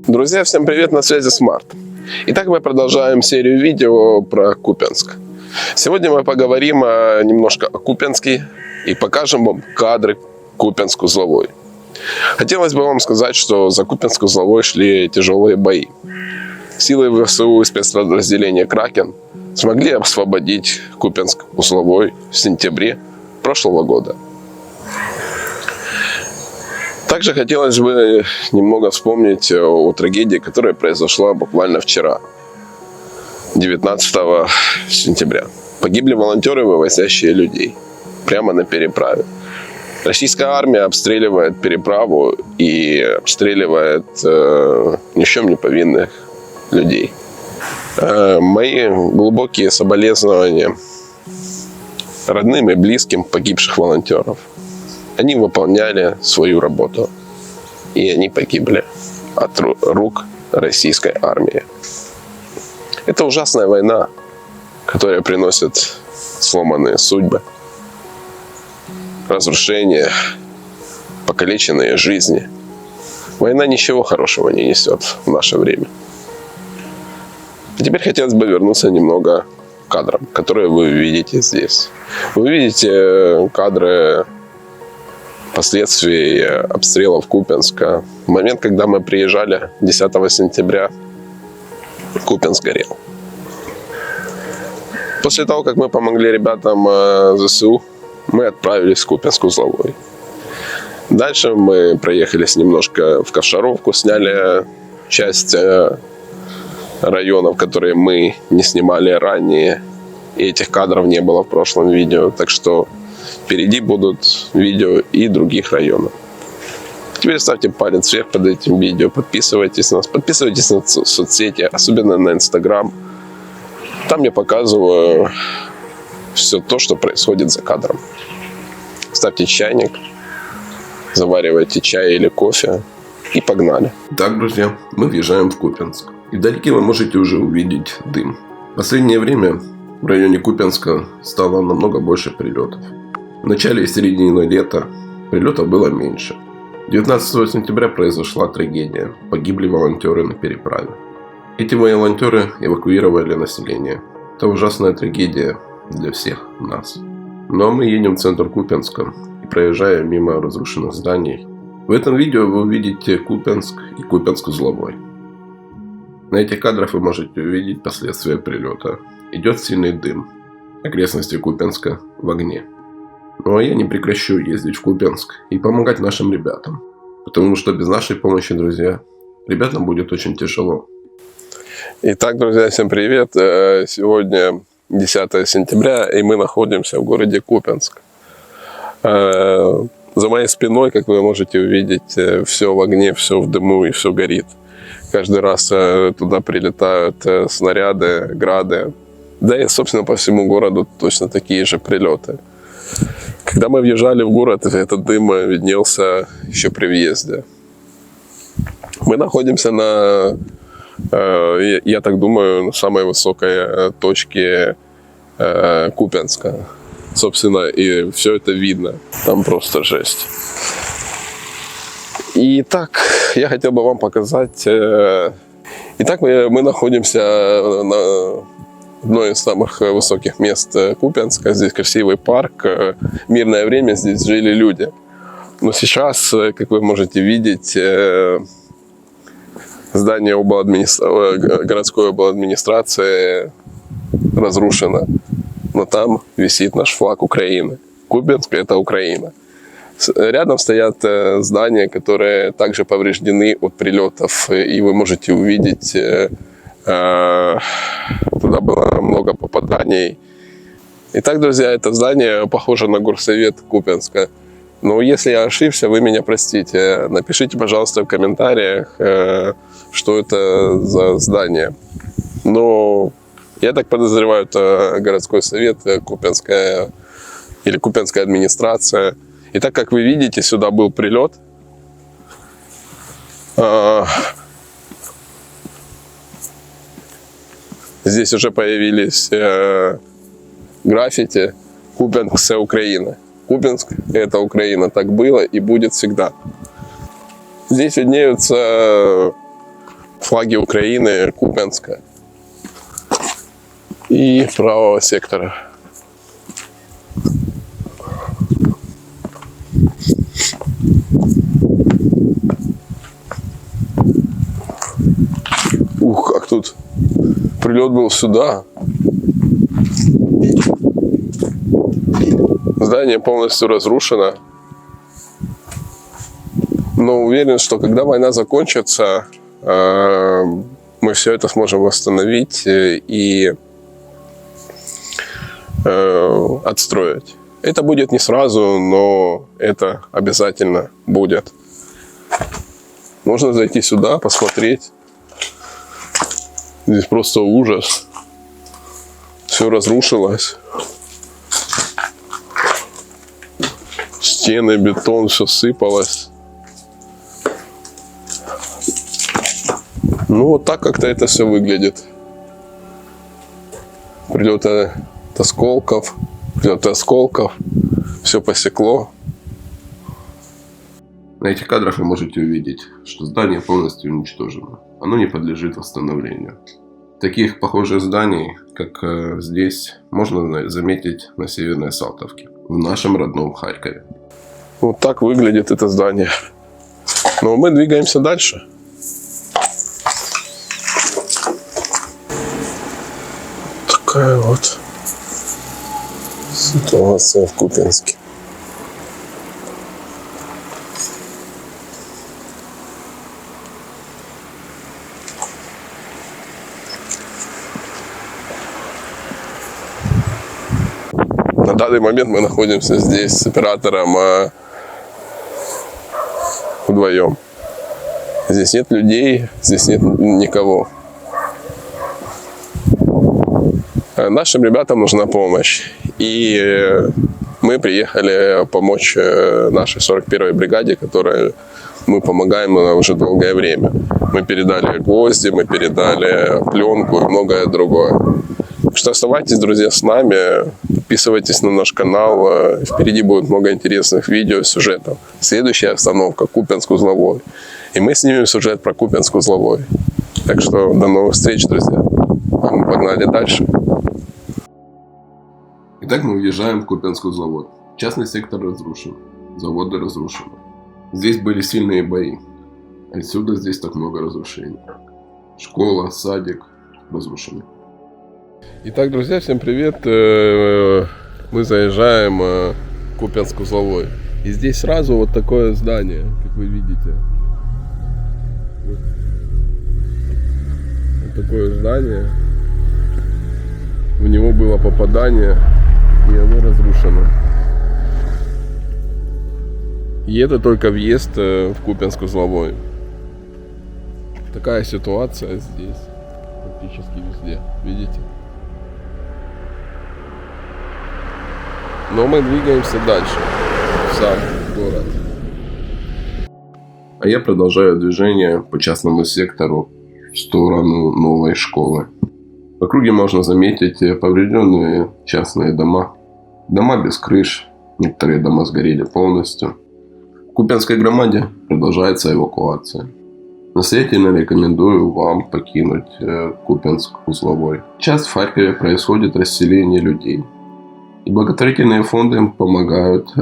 Друзья, всем привет, на связи Смарт. Итак, мы продолжаем серию видео про Купянск. Сегодня мы поговорим немножко о Купянске и покажем вам кадры Купянск-Узловой. Хотелось бы вам сказать, что за Купянск-Узловой шли тяжелые бои. Силы ВСУ и спецподразделения «Кракен» смогли освободить Купянск-Узловой в сентябре прошлого года. Также хотелось бы немного вспомнить о трагедии, которая произошла буквально вчера, 19 сентября. Погибли волонтеры, вывозящие людей прямо на переправе. Российская армия обстреливает переправу и обстреливает ни в чем не повинных людей. Мои глубокие соболезнования родным и близким погибших волонтеров. Они выполняли свою работу, и они погибли от рук российской армии. Это ужасная война, которая приносит сломанные судьбы, разрушения, покалеченные жизни. Война ничего хорошего не несет в наше время. А теперь хотелось бы вернуться немного к кадрам, которые вы видите здесь. Вы видите кадры последствий обстрелов Купянска. В момент, когда мы приезжали 10 сентября, Купянск горел. После того, как мы помогли ребятам ЗСУ, мы отправились в Купянск-Узловой. Дальше мы проехались немножко в Ковшаровку, сняли часть районов, которые мы не снимали ранее. И этих кадров не было в прошлом видео. Так что впереди будут видео и других районов. Теперь ставьте палец вверх под этим видео, подписывайтесь на нас, подписывайтесь на соцсети, особенно на Инстаграм. Там я показываю все то, что происходит за кадром. Ставьте чайник, заваривайте чай или кофе и погнали. Так, друзья, мы въезжаем в Купянск. И вдалеке вы можете уже увидеть дым. В последнее время в районе Купянска стало намного больше прилетов. В начале и середине лета прилетов было меньше. 19 сентября произошла трагедия. Погибли волонтеры на переправе. Эти волонтеры эвакуировали население. Это ужасная трагедия для всех нас. Ну а мы едем в центр Купянска и проезжаем мимо разрушенных зданий. В этом видео вы увидите Купянск и Купянск-Узловой. На этих кадрах вы можете увидеть последствия прилета. Идет сильный дым. Окрестности Купянска в огне. Ну а я не прекращу ездить в Купянск и помогать нашим ребятам. Потому что без нашей помощи, друзья, ребятам будет очень тяжело. Итак, друзья, всем привет. Сегодня 10 сентября, и мы находимся в городе Купянск. За моей спиной, как вы можете увидеть, все в огне, все в дыму и все горит. Каждый раз туда прилетают снаряды, грады. Да и, собственно, по всему городу точно такие же прилеты. Когда мы въезжали в город, этот дым виднелся еще при въезде. Мы находимся на, я так думаю, на самой высокой точке Купянска. Собственно, и все это видно. Там просто жесть. Итак, я хотел бы вам показать. Итак, мы находимся на одно из самых высоких мест Купянска. Здесь красивый парк. В мирное время здесь жили люди. Но сейчас, как вы можете видеть, здание городской обладминистрации разрушено. Но там висит наш флаг Украины. Купянск – это Украина. Рядом стоят здания, которые также повреждены от прилетов. И вы можете увидеть, туда было много попаданий. Итак, друзья, это здание похоже на горсовет Купянска. Но если я ошибся, вы меня простите. Напишите, пожалуйста, в комментариях, что это за здание. Но я так подозреваю, это городской совет, Купянская или Купянская администрация. И так как вы видите, сюда был прилет. Здесь уже появились граффити «Купянск – это Украина». Купянск – это Украина. Так было и будет всегда. Здесь виднеются флаги Украины, Купянска и правого сектора. Ух, как тут прилет был сюда. Здание полностью разрушено. Но уверен, что когда война закончится, мы все это сможем восстановить и отстроить. Это будет не сразу, но это обязательно будет. Можно зайти сюда, посмотреть. Здесь просто ужас. Все разрушилось. Стены, бетон, все сыпалось. Ну, вот так как-то это все выглядит. Прилеты осколков, все посекло. На этих кадрах вы можете увидеть, что здание полностью уничтожено. Оно не подлежит восстановлению. Таких похожих зданий, как здесь, можно заметить на Северной Салтовке, в нашем родном Харькове. Вот так выглядит это здание. Но мы двигаемся дальше. Такая вот ситуация в Купянске. На данный момент мы находимся здесь с оператором вдвоем. Здесь нет людей, здесь нет никого. Нашим ребятам нужна помощь. И мы приехали помочь нашей 41-й бригаде, которой мы помогаем уже долгое время. Мы передали гвозди, мы передали пленку и многое другое. Так что оставайтесь, друзья, с нами, подписывайтесь на наш канал. Впереди будет много интересных видео, сюжетов. Следующая остановка — Купянск-Узловой. И мы снимем сюжет про Купянск-Узловой. Так что до новых встреч, друзья. А мы погнали дальше. Итак, мы въезжаем в Купянск-Узловой. Частный сектор разрушен, заводы разрушены. Здесь были сильные бои. Отсюда здесь так много разрушений. Школа, садик разрушены. Итак, друзья, всем привет. Мы заезжаем в Купянск-Узловой. И здесь сразу вот такое здание, как вы видите. Вот такое здание. В него было попадание, и оно разрушено. И это только въезд в Купянск-Узловой. Такая ситуация здесь. Практически везде. Видите? Но мы двигаемся дальше. В сам город. А я продолжаю движение по частному сектору в сторону новой школы. В округе можно заметить поврежденные частные дома. Дома без крыш. Некоторые дома сгорели полностью. В Купянской громаде продолжается эвакуация. Настоятельно рекомендую вам покинуть Купянск-Узловой. Сейчас в Харькове происходит расселение людей. И благотворительные фонды помогают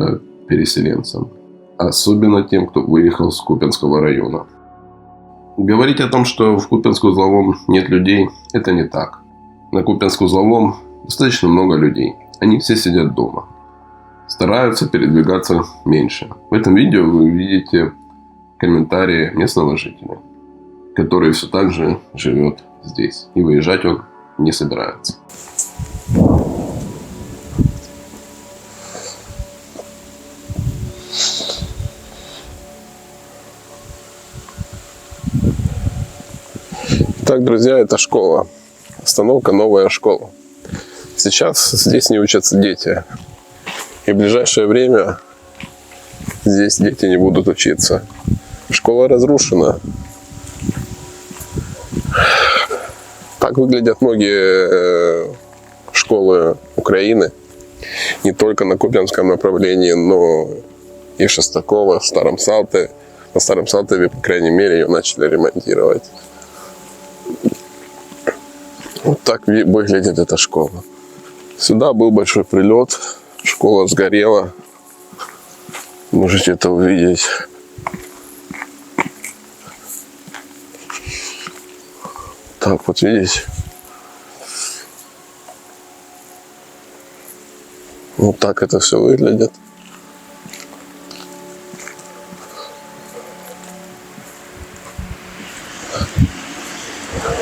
переселенцам. Особенно тем, кто выехал с Купянского района. Говорить о том, что в Купянск-Узловом нет людей, это не так. На Купянск-Узловом достаточно много людей. Они все сидят дома. Стараются передвигаться меньше. В этом видео вы увидите комментарии местного жителя, который все так же живет здесь. И выезжать он не собирается. Итак, друзья, это школа. Остановка новая школа. Сейчас здесь не учатся дети. И в ближайшее время здесь дети не будут учиться. Школа разрушена. Так выглядят многие школы Украины. Не только на Купянском направлении, но и Шестакова, в Старом Салтове. На Старом Салтове, по крайней мере, ее начали ремонтировать. Вот так выглядит эта школа. Сюда был большой прилет, школа сгорела. Можете это увидеть. Так вот, видите? Вот так это все выглядит.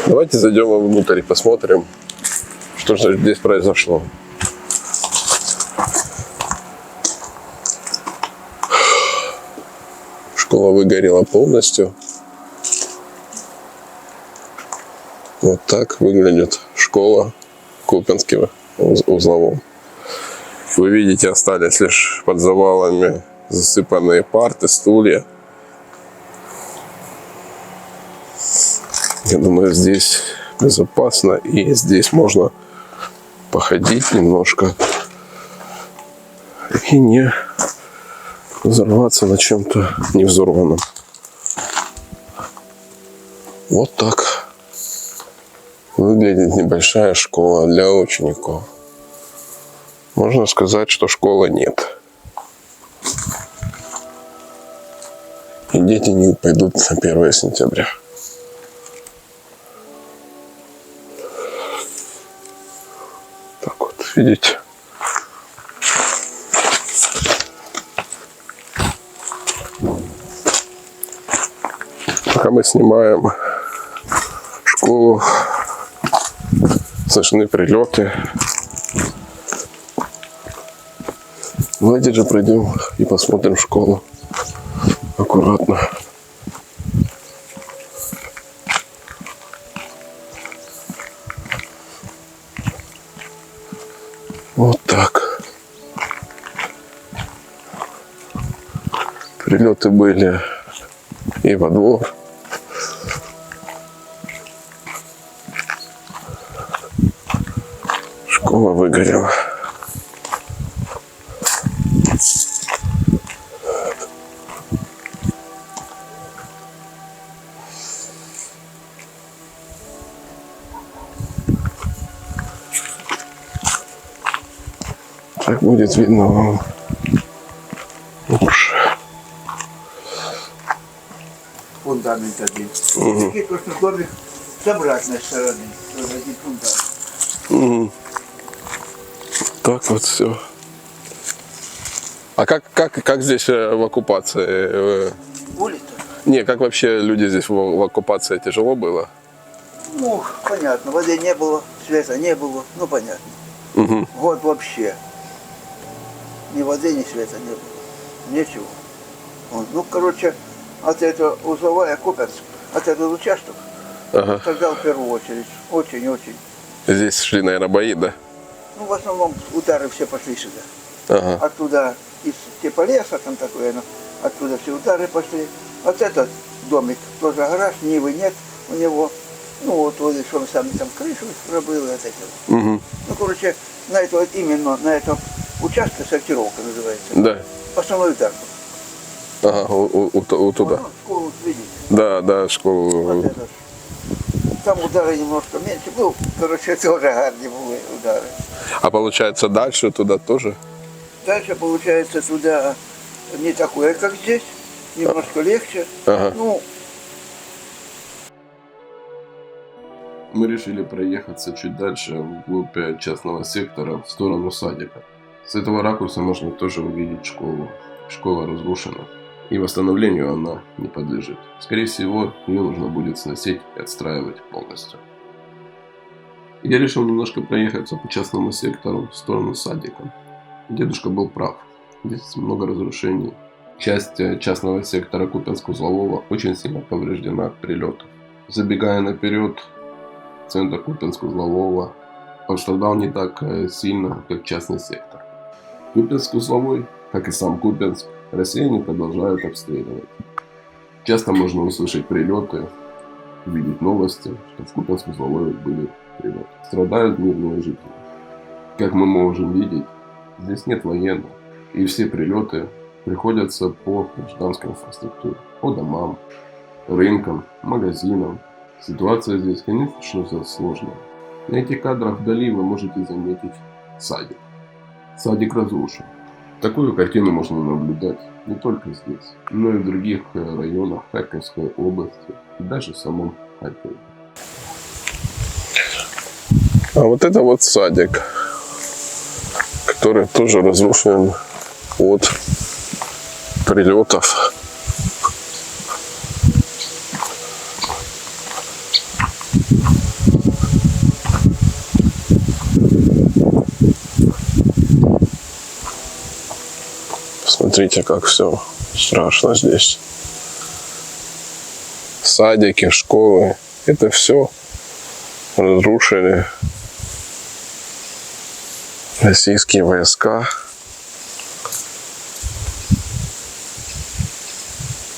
Давайте зайдем внутрь и посмотрим, что же здесь произошло. Школа выгорела полностью. Вот так выглядит школа в Купянске узловом. Вы видите, остались лишь под завалами засыпанные парты, стулья. Я думаю, здесь безопасно, и здесь можно походить немножко и не взорваться на чем-то невзорванном. Вот так выглядит небольшая школа для учеников. Можно сказать, что школы нет. И дети не пойдут на 1 сентября. Так вот, видите? Пока мы снимаем школу, слышны прилеты. Давайте же пройдем и посмотрим школу аккуратно. Вот так. Прилеты были и во двор. Школа выгорела. Так будет видно вам лучше. Фундамент один. Такие просто домик с обратной стороны. Тоже один фундамент. Так вот все. А как здесь в оккупации? Улица? Не, как вообще люди здесь в оккупации, тяжело было? Ну, понятно. Воды не было, света не было. Ну, понятно. Год вообще. Ни воды, ни света не было. Ничего. Вот. Ну, короче, от этого узловая Купянск, от этого участок, тогда в первую очередь. Очень-очень. Здесь шли, наверное, бои, да? Ну, в основном удары все пошли сюда. Оттуда из типа леса, там такое, ну, оттуда все удары пошли. Вот этот домик, тоже гараж, Нивы нет у него. Ну, вот, что мы сами там крышу пробыли, это. Ну, короче, на это, именно на этом участке сортировка называется. Да. Основной удар. Ага, туда. Вот, школу видите. Да, школу. Вот это. Там удары немножко меньше. Ну, короче, тоже гарные были удары. А получается дальше туда тоже? Дальше, получается, туда не такое, как здесь. Немножко легче. Ну, мы решили проехаться чуть дальше, вглубь частного сектора, в сторону садика. С этого ракурса можно тоже увидеть школу. Школа разрушена, и восстановлению она не подлежит. Скорее всего, ее нужно будет сносить и отстраивать полностью. Я решил немножко проехаться по частному сектору в сторону садика. Дедушка был прав. Здесь много разрушений. Часть частного сектора Купянск-Узлового очень сильно повреждена от прилетов. Забегая наперед, центр Купянск-Узлового пострадал не так сильно, как частный сектор. Купянск-Узловой, как и сам Купянск, россияне продолжают обстреливать. Часто можно услышать прилеты, увидеть новости, что в Купянск-Узловой были прилеты. Страдают мирные жители. Как мы можем видеть, здесь нет военных, и все прилеты приходятся по гражданской инфраструктуре, по домам, рынкам, магазинам. Ситуация здесь, конечно, сложная. На этих кадрах вдали вы можете заметить садик. Садик разрушен. Такую картину можно наблюдать не только здесь, но и в других районах Харьковской области и даже в самом Харькове. А вот это вот садик, который тоже разрушен от прилетов. Смотрите, как все страшно здесь. Садики, школы, это все разрушили российские войска.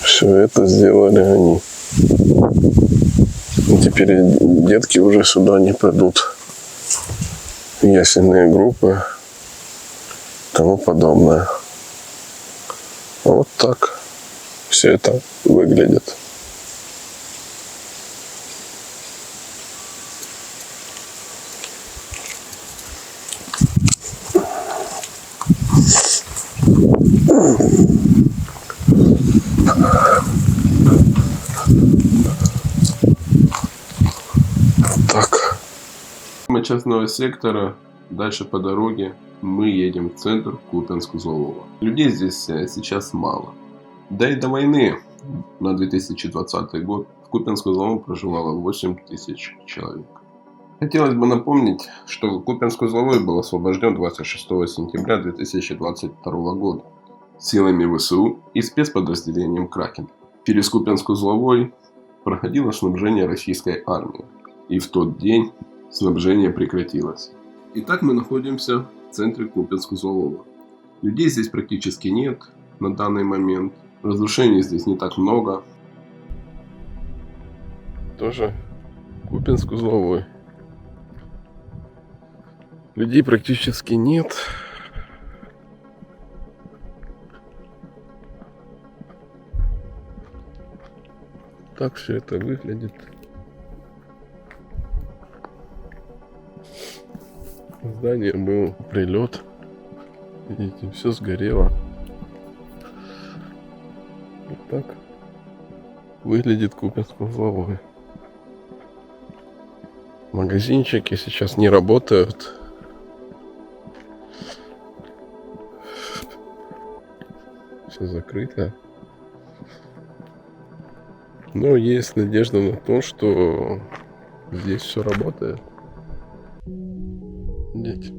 Все это сделали они. И теперь детки уже сюда не придут. Ясельные группы и тому подобное. Вот так все это выглядит. Так. Мы частного сектора, дальше по дороге мы едем в центр Купянск-Узлового. Людей здесь сейчас мало. Да и до войны на 2020 год в Купянск-Узловом проживало 8 тысяч человек. Хотелось бы напомнить, что Купянск-Узловой был освобожден 26 сентября 2022 года силами ВСУ и спецподразделением «Кракен». Через Купянск-Узловой проходило снабжение российской армии. И в тот день снабжение прекратилось. Итак, мы находимся в центре Купянск-Узлового. Людей здесь практически нет на данный момент. Разрушений здесь не так много. Тоже Купянск-Узловой. Людей практически нет. Так все это выглядит. В здании был прилет. Видите, все сгорело. Вот так выглядит Купянск-Узловой. Магазинчики сейчас не работают. Все закрыто. Но есть надежда на то, что здесь все работает. Видите?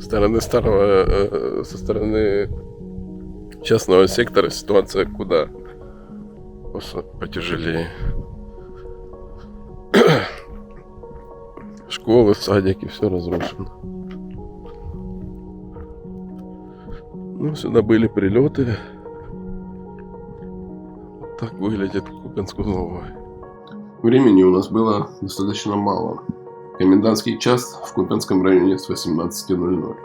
Со стороны частного сектора ситуация куда потяжелее. Школы, садики, все разрушено. Ну, сюда были прилеты. Вот так выглядит Купянск-Узловой. Времени у нас было достаточно мало. Комендантский час в Купянском районе с 18:00.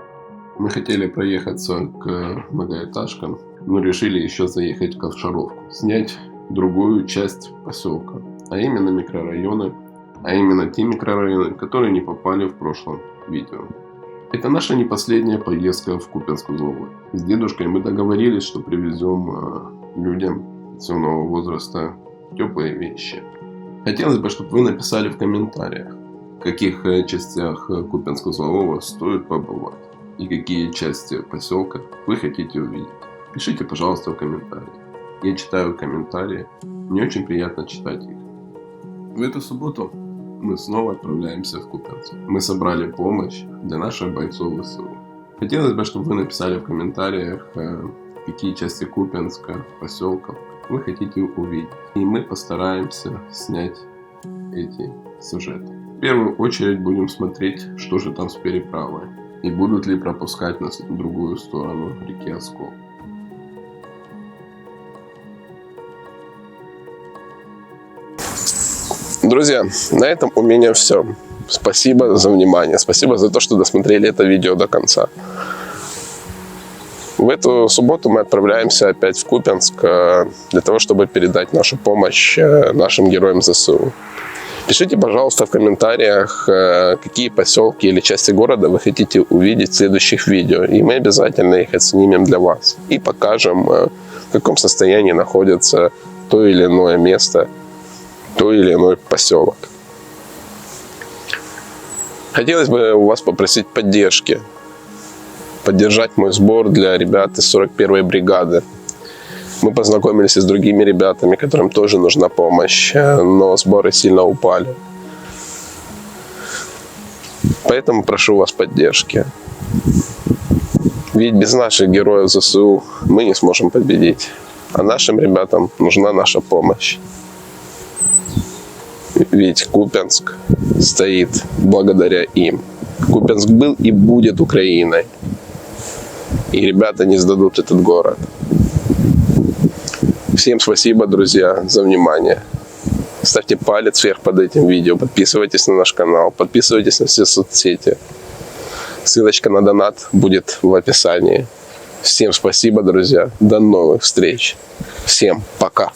Мы хотели проехаться к многоэтажкам, но решили еще заехать в Ковшаровку, снять другую часть поселка, а именно микрорайоны, а именно те микрорайоны, которые не попали в прошлом видео. Это наша не последняя поездка в Купянск-Узловой. С дедушкой мы договорились, что привезем людям пенсионного возраста теплые вещи. Хотелось бы, чтобы вы написали в комментариях, в каких частях Купянск-Узлового стоит побывать и какие части поселка вы хотите увидеть. Пишите, пожалуйста, в комментариях. Я читаю комментарии, мне очень приятно читать их. В эту субботу мы снова отправляемся в Купянск. Мы собрали помощь для наших бойцов ВСУ. Хотелось бы, чтобы вы написали в комментариях, какие части Купянска, поселков вы хотите увидеть. И мы постараемся снять эти сюжеты. В первую очередь будем смотреть, что же там с переправой. И будут ли пропускать нас на другую сторону реки Оскол. Друзья, на этом у меня все. Спасибо за внимание. Спасибо за то, что досмотрели это видео до конца. В эту субботу мы отправляемся опять в Купянск для того, чтобы передать нашу помощь нашим героям ЗСУ. Пишите, пожалуйста, в комментариях, какие поселки или части города вы хотите увидеть в следующих видео. И мы обязательно их оценимем для вас. И покажем, в каком состоянии находится то или иное место, то или иной поселок. Хотелось бы у вас попросить поддержки. Поддержать мой сбор для ребят из 41-й бригады. Мы познакомились и с другими ребятами, которым тоже нужна помощь, но сборы сильно упали. Поэтому прошу вас поддержки. Ведь без наших героев ЗСУ мы не сможем победить. А нашим ребятам нужна наша помощь. Ведь Купянск стоит благодаря им. Купянск был и будет Украиной. И ребята не сдадут этот город. Всем спасибо, друзья, за внимание. Ставьте палец вверх под этим видео, подписывайтесь на наш канал, подписывайтесь на все соцсети. Ссылочка на донат будет в описании. Всем спасибо, друзья. До новых встреч. Всем пока.